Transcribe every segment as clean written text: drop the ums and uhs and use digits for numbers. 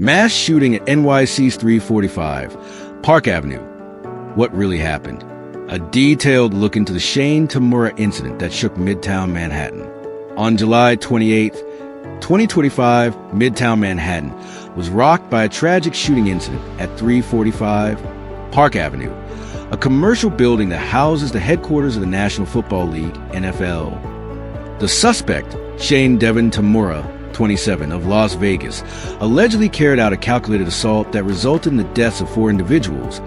Mass shooting at NYC's 345 Park Avenue. What really happened? A detailed look into the Shane Tamura incident that shook Midtown Manhattan. On July 28, 2025, Midtown Manhattan was rocked by a tragic shooting incident at 345 Park Avenue, a commercial building that houses the headquarters of the National Football League, NFL. The suspect, Devon Tamura, 27, of Las Vegas, allegedly carried out a calculated assault that resulted in the deaths of 4 individuals,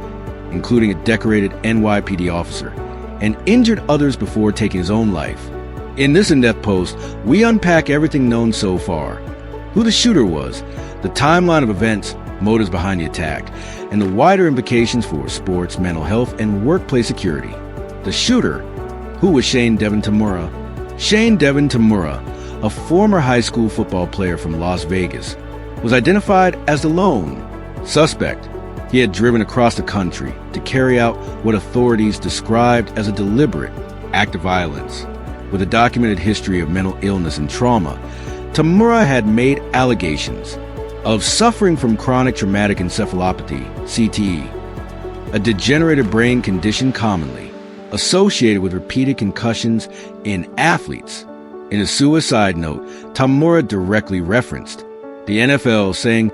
including a decorated NYPD officer, and injured others before taking his own life. In this in-depth post, we unpack everything known so far: who the shooter was, the timeline of events, motives behind the attack, and the wider implications for sports, mental health, and workplace security. The shooter, who was Devon Tamura? Devon Tamura, a former high school football player from Las Vegas, was identified as the lone suspect. He had driven across the country to carry out what authorities described as a deliberate act of violence. With a documented history of mental illness and trauma, Tamura had made allegations of suffering from chronic traumatic encephalopathy, CTE, a degenerative brain condition commonly associated with repeated concussions in athletes. In a suicide note, Tamura directly referenced the NFL, saying,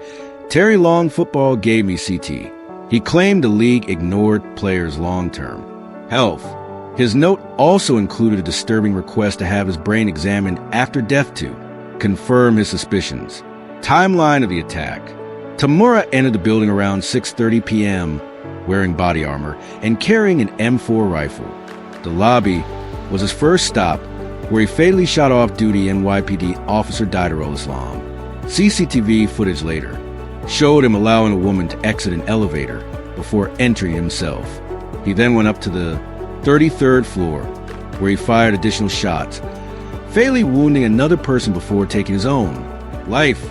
"Terry Long football gave me CT." He claimed the league ignored players' long-term health. His note also included a disturbing request to have his brain examined after death to confirm his suspicions. Timeline of the attack. Tamura entered the building around 6:30 p.m. wearing body armor and carrying an M4 rifle. The lobby was his first stop, where he fatally shot off-duty NYPD officer Diderol Islam. CCTV footage later showed him allowing a woman to exit an elevator before entering himself. He then went up to the 33rd floor, where he fired additional shots, fatally wounding another person before taking his own life.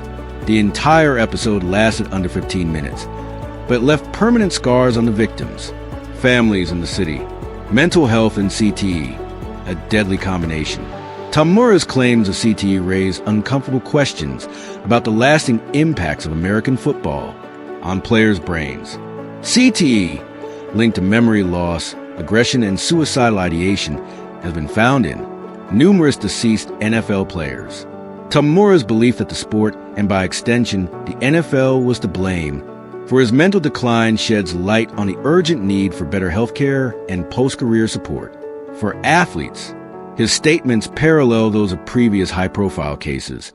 The entire episode lasted under 15 minutes, but left permanent scars on the victims, families in the city. Mental health and CTE, a deadly combination. Tamura's claims of CTE raise uncomfortable questions about the lasting impacts of American football on players' brains. CTE, linked to memory loss, aggression, and suicidal ideation, has been found in numerous deceased NFL players. Tamura's belief that the sport, and by extension the NFL, was to blame for his mental decline sheds light on the urgent need for better healthcare and post-career support for athletes. His statements parallel those of previous high-profile cases,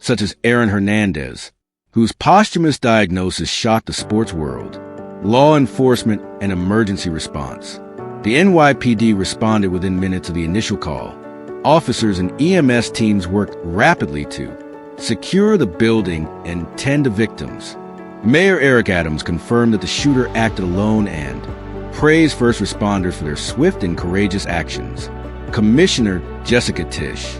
such as Aaron Hernandez, whose posthumous diagnosis shocked the sports world. Law enforcement and emergency response. The NYPD responded within minutes of the initial call. Officers and EMS teams worked rapidly to secure the building and tend to victims. Mayor Eric Adams confirmed that the shooter acted alone and praised first responders for their swift and courageous actions. Commissioner Jessica Tisch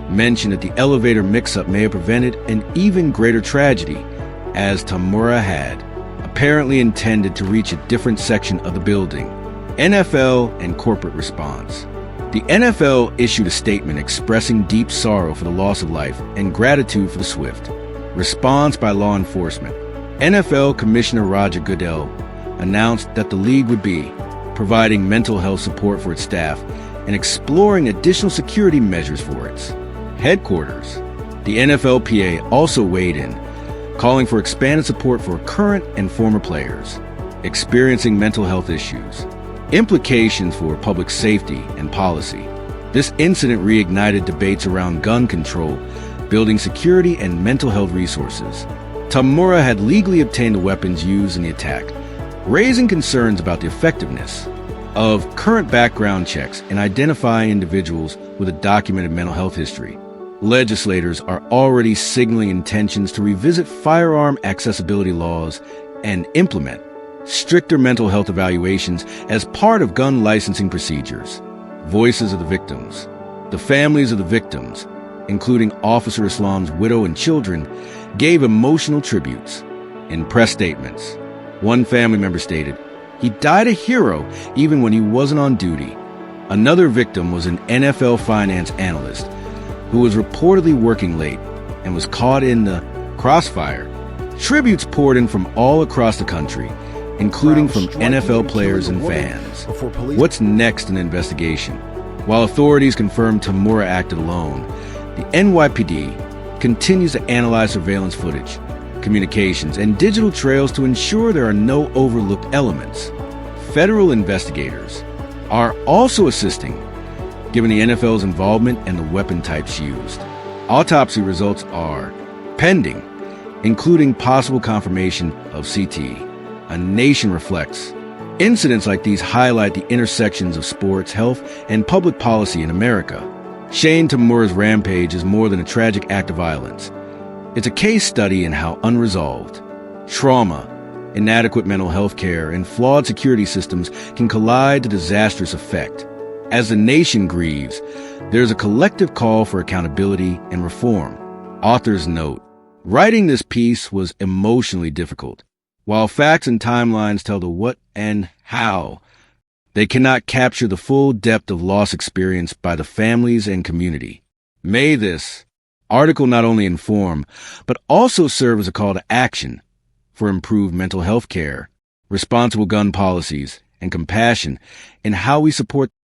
mentioned that the elevator mix-up may have prevented an even greater tragedy, as Tamura had apparently intended to reach a different section of the building. NFL and corporate response. The NFL issued a statement expressing deep sorrow for the loss of life and gratitude for the swift response by law enforcement. NFL Commissioner Roger Goodell announced that the league would be providing mental health support for its staff and exploring additional security measures for its headquarters. The NFLPA also weighed in, calling for expanded support for current and former players experiencing mental health issues. Implications for public safety and policy. This incident reignited debates around gun control, building security, and mental health resources. Tamura had legally obtained the weapons used in the attack, raising concerns about the effectiveness of current background checks in identifying individuals with a documented mental health history. Legislators are already signaling intentions to revisit firearm accessibility laws and implement stricter mental health evaluations as part of gun licensing procedures. Voices of the victims. The families of the victims, including Officer Islam's widow and children, gave emotional tributes. In press statements, one family member stated, "He died a hero even when he wasn't on duty." Another victim was an NFL finance analyst who was reportedly working late and was caught in the crossfire Tributes poured in from all across the country, including from NFL players and fans. What's next in the investigation? While authorities confirmed Tamura acted alone, the NYPD continues to analyze surveillance footage, communications, and digital trails to ensure there are no overlooked elements. Federal investigators are also assisting, given the NFL's involvement and the weapon types used. Autopsy results are pending, including possible confirmation of CT. A nation reflects. Incidents like these highlight the intersections of sports, health, and public policy in America. Shane Tamura's rampage is more than a tragic act of violence. It's a case study in how unresolved trauma, inadequate mental health care, and flawed security systems can collide to disastrous effect. As the nation grieves, there's a collective call for accountability and reform. Authors note, writing this piece was emotionally difficult. While facts and timelines tell the what and how, they cannot capture the full depth of loss experienced by the families and community. May this article not only inform, but also serve as a call to action for improved mental health care, responsible gun policies, and compassion in how we support